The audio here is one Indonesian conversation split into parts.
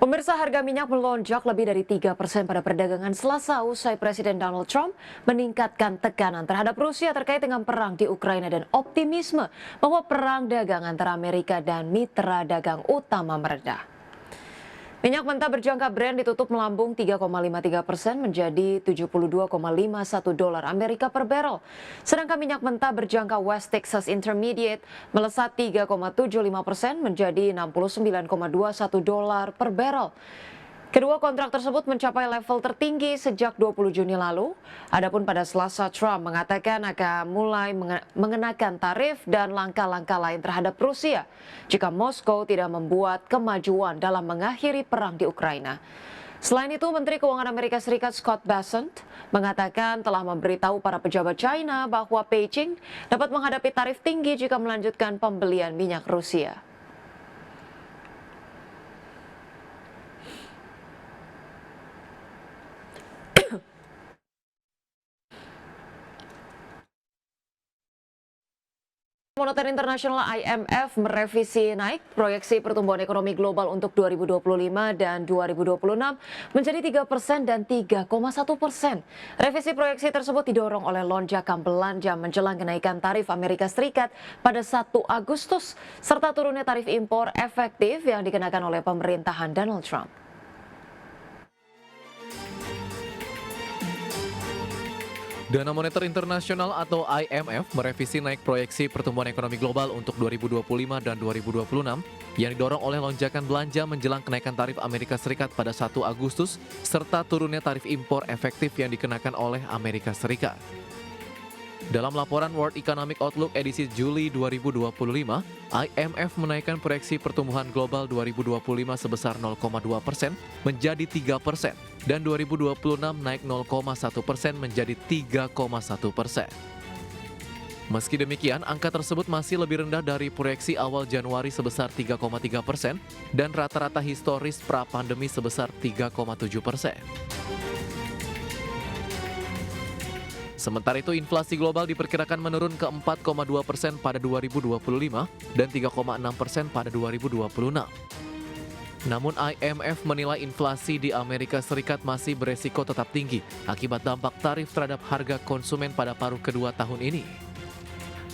Pemirsa, harga minyak melonjak lebih dari 3% pada perdagangan Selasa usai Presiden Donald Trump meningkatkan tekanan terhadap Rusia terkait dengan perang di Ukraina dan optimisme bahwa perang dagang antara Amerika dan mitra dagang utama mereda. Minyak mentah berjangka Brent ditutup melambung 3,53% menjadi $72,51 Amerika per barrel. Sedangkan minyak mentah berjangka West Texas Intermediate melesat 3,75% menjadi $69,21 per barrel. Kedua kontrak tersebut mencapai level tertinggi sejak 20 Juni lalu. Adapun pada Selasa, Trump mengatakan akan mulai mengenakan tarif dan langkah-langkah lain terhadap Rusia jika Moskow tidak membuat kemajuan dalam mengakhiri perang di Ukraina. Selain itu, Menteri Keuangan Amerika Serikat Scott Bessent mengatakan telah memberitahu para pejabat China bahwa Beijing dapat menghadapi tarif tinggi jika melanjutkan pembelian minyak Rusia. Moneter Internasional IMF merevisi naik proyeksi pertumbuhan ekonomi global untuk 2025 dan 2026 menjadi 3% dan 3,1%. Revisi proyeksi tersebut didorong oleh lonjakan belanja menjelang kenaikan tarif Amerika Serikat pada 1 Agustus serta turunnya tarif impor efektif yang dikenakan oleh pemerintahan Donald Trump. Dana Moneter Internasional atau IMF merevisi naik proyeksi pertumbuhan ekonomi global untuk 2025 dan 2026 yang didorong oleh lonjakan belanja menjelang kenaikan tarif Amerika Serikat pada 1 Agustus serta turunnya tarif impor efektif yang dikenakan oleh Amerika Serikat. Dalam laporan World Economic Outlook edisi Juli 2025, IMF menaikkan proyeksi pertumbuhan global 2025 sebesar 0,2% menjadi 3% dan 2026 naik 0,1% menjadi 3,1%. Meski demikian, angka tersebut masih lebih rendah dari proyeksi awal Januari sebesar 3,3% dan rata-rata historis pra-pandemi sebesar 3,7%. Sementara itu, inflasi global diperkirakan menurun ke 4,2% pada 2025 dan 3,6% pada 2026. Namun IMF menilai inflasi di Amerika Serikat masih beresiko tetap tinggi akibat dampak tarif terhadap harga konsumen pada paruh kedua tahun ini.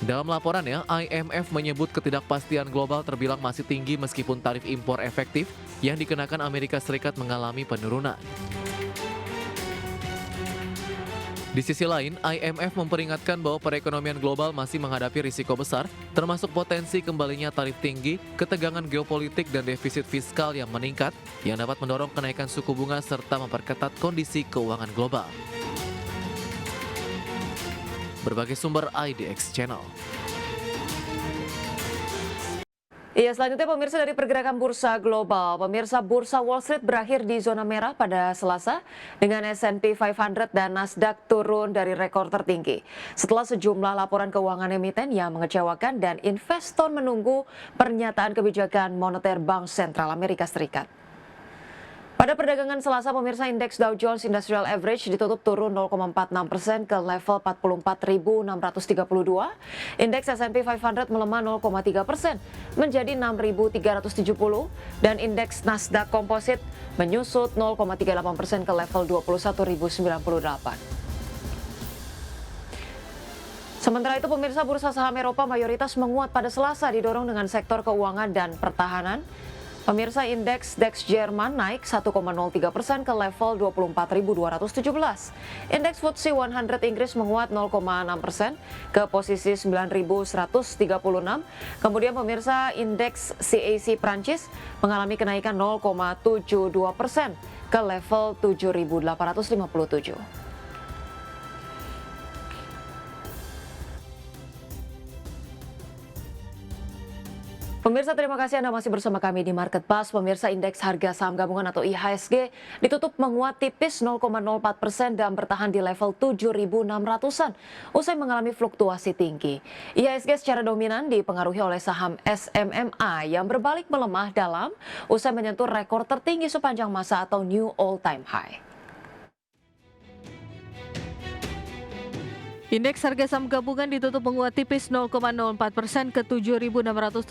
Dalam laporannya, IMF menyebut ketidakpastian global terbilang masih tinggi meskipun tarif impor efektif yang dikenakan Amerika Serikat mengalami penurunan. Di sisi lain, IMF memperingatkan bahwa perekonomian global masih menghadapi risiko besar, termasuk potensi kembalinya tarif tinggi, ketegangan geopolitik, dan defisit fiskal yang meningkat, yang dapat mendorong kenaikan suku bunga serta memperketat kondisi keuangan global. Berbagai sumber IDX Channel. Selanjutnya pemirsa, dari pergerakan bursa global. Pemirsa, bursa Wall Street berakhir di zona merah pada Selasa dengan S&P 500 dan Nasdaq turun dari rekor tertinggi setelah sejumlah laporan keuangan emiten yang mengecewakan dan investor menunggu pernyataan kebijakan moneter Bank Sentral Amerika Serikat. Pada perdagangan Selasa, pemirsa, indeks Dow Jones Industrial Average ditutup turun 0,46% ke level 44.632. Indeks S&P 500 melemah 0,3% menjadi 6.370 dan indeks Nasdaq Composite menyusut 0,38% ke level 21.098. Sementara itu, pemirsa, bursa saham Eropa mayoritas menguat pada Selasa didorong dengan sektor keuangan dan pertahanan. Pemirsa, indeks DAX Jerman naik 1,03% ke level 24.217. Indeks FTSE 100 Inggris menguat 0,6% ke posisi 9.136. Kemudian pemirsa, indeks CAC Prancis mengalami kenaikan 0,72% ke level 7.857. Pemirsa, terima kasih Anda masih bersama kami di Market Pass. Pemirsa, indeks harga saham gabungan atau IHSG ditutup menguat tipis 0,04% dan bertahan di level 7.600-an usai mengalami fluktuasi tinggi. IHSG secara dominan dipengaruhi oleh saham SMMA yang berbalik melemah dalam usai menyentuh rekor tertinggi sepanjang masa atau new all-time high. Indeks harga saham gabungan ditutup menguat tipis 0,04% ke 7.617,9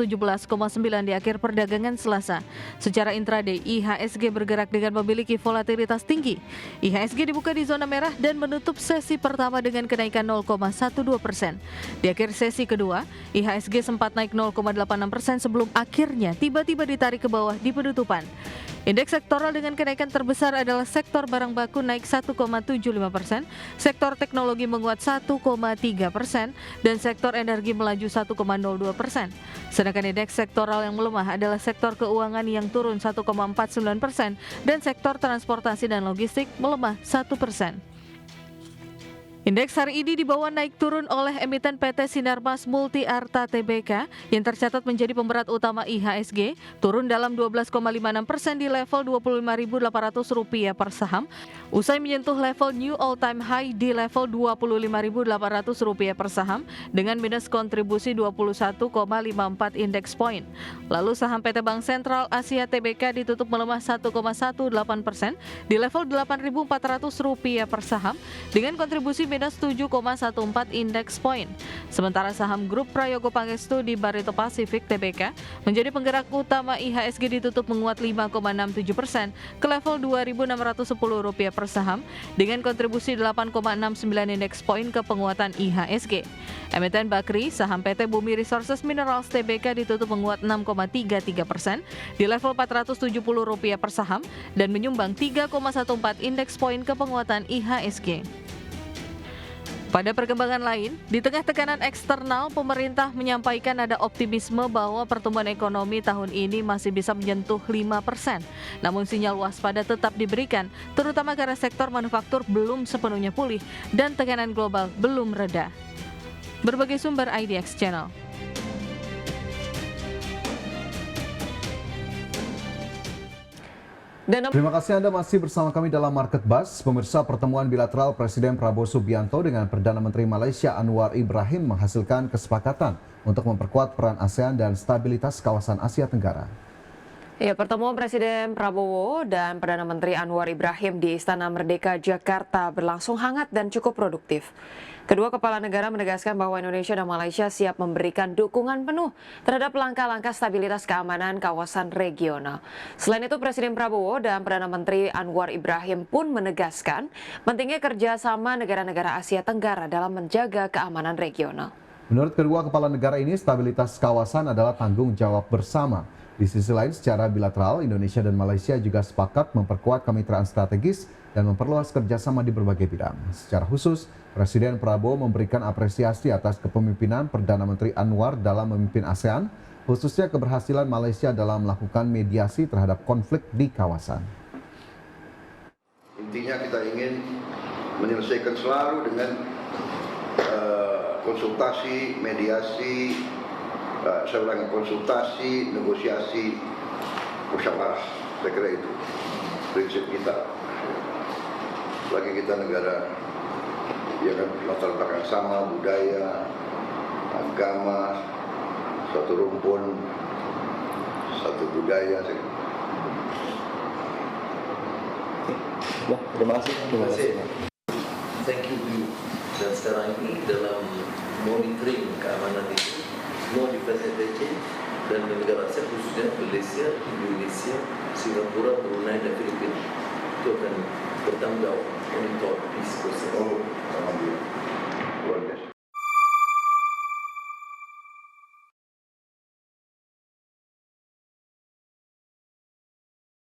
di akhir perdagangan Selasa. Secara intraday, IHSG bergerak dengan memiliki volatilitas tinggi. IHSG dibuka di zona merah dan menutup sesi pertama dengan kenaikan 0,12%. Di akhir sesi kedua, IHSG sempat naik 0,86% sebelum akhirnya tiba-tiba ditarik ke bawah di penutupan. Indeks sektoral dengan kenaikan terbesar adalah sektor barang baku naik 1,75%, sektor teknologi menguat 1,3%, dan sektor energi melaju 1,02%. Sedangkan indeks sektoral yang melemah adalah sektor keuangan yang turun 1,49% dan sektor transportasi dan logistik melemah 1%. Indeks hari ini dibawa naik turun oleh emiten PT Sinarmas Multi Arta Tbk yang tercatat menjadi pemberat utama IHSG, turun dalam 12,56% di level Rp25.800 per saham, usai menyentuh level new all-time high di level Rp25.800 per saham dengan minus kontribusi 21,54 indeks point. Lalu saham PT Bank Sentral Asia Tbk ditutup melemah 1,18% di level Rp8.400 per saham dengan kontribusi minus 7,14 indeks point. Sementara saham grup Prayogo Pangestu di Barito Pacific Tbk menjadi penggerak utama IHSG ditutup menguat 5,67% ke level Rp2.610 per saham dengan kontribusi 8,69 indeks point ke penguatan IHSG. Emiten Bakri, saham PT Bumi Resources Minerals Tbk ditutup menguat 6,33% di level Rp470 per saham dan menyumbang 3,14 indeks point ke penguatan IHSG. Pada perkembangan lain, di tengah tekanan eksternal, pemerintah menyampaikan ada optimisme bahwa pertumbuhan ekonomi tahun ini masih bisa menyentuh 5%. Namun sinyal waspada tetap diberikan, terutama karena sektor manufaktur belum sepenuhnya pulih dan tekanan global belum reda. Berbagai sumber IDX Channel. Terima kasih Anda masih bersama kami dalam Market Buzz. Pemirsa, pertemuan bilateral Presiden Prabowo Subianto dengan Perdana Menteri Malaysia Anwar Ibrahim menghasilkan kesepakatan untuk memperkuat peran ASEAN dan stabilitas kawasan Asia Tenggara. Ya, pertemuan Presiden Prabowo dan Perdana Menteri Anwar Ibrahim di Istana Merdeka, Jakarta berlangsung hangat dan cukup produktif. Kedua kepala negara menegaskan bahwa Indonesia dan Malaysia siap memberikan dukungan penuh terhadap langkah-langkah stabilitas keamanan kawasan regional. Selain itu, Presiden Prabowo dan Perdana Menteri Anwar Ibrahim pun menegaskan pentingnya kerjasama negara-negara Asia Tenggara dalam menjaga keamanan regional. Menurut kedua kepala negara ini, stabilitas kawasan adalah tanggung jawab bersama. Di sisi lain, secara bilateral, Indonesia dan Malaysia juga sepakat memperkuat kemitraan strategis dan memperluas kerjasama di berbagai bidang. Secara khusus, Presiden Prabowo memberikan apresiasi atas kepemimpinan Perdana Menteri Anwar dalam memimpin ASEAN, khususnya keberhasilan Malaysia dalam melakukan mediasi terhadap konflik di kawasan. Intinya kita ingin menyelesaikan selalu dengan konsultasi, mediasi, saya ulangi, konsultasi, negosiasi, musyawarah. Saya kira itu prinsip kita. Lagi kita negara ya kan latar belakang sama, budaya, agama, satu rumpun, satu budaya. Ya, terima kasih. Terima kasih. Thank you. Dan sekarang ini dalam monitoring keamanan itu, semua difasilitasi dan negara Asia khususnya Malaysia, Indonesia, Singapura, Brunei dan Filipina itu akan bertanggung jawab monitor peace process. Oh, alhamdulillah. Luar biasa.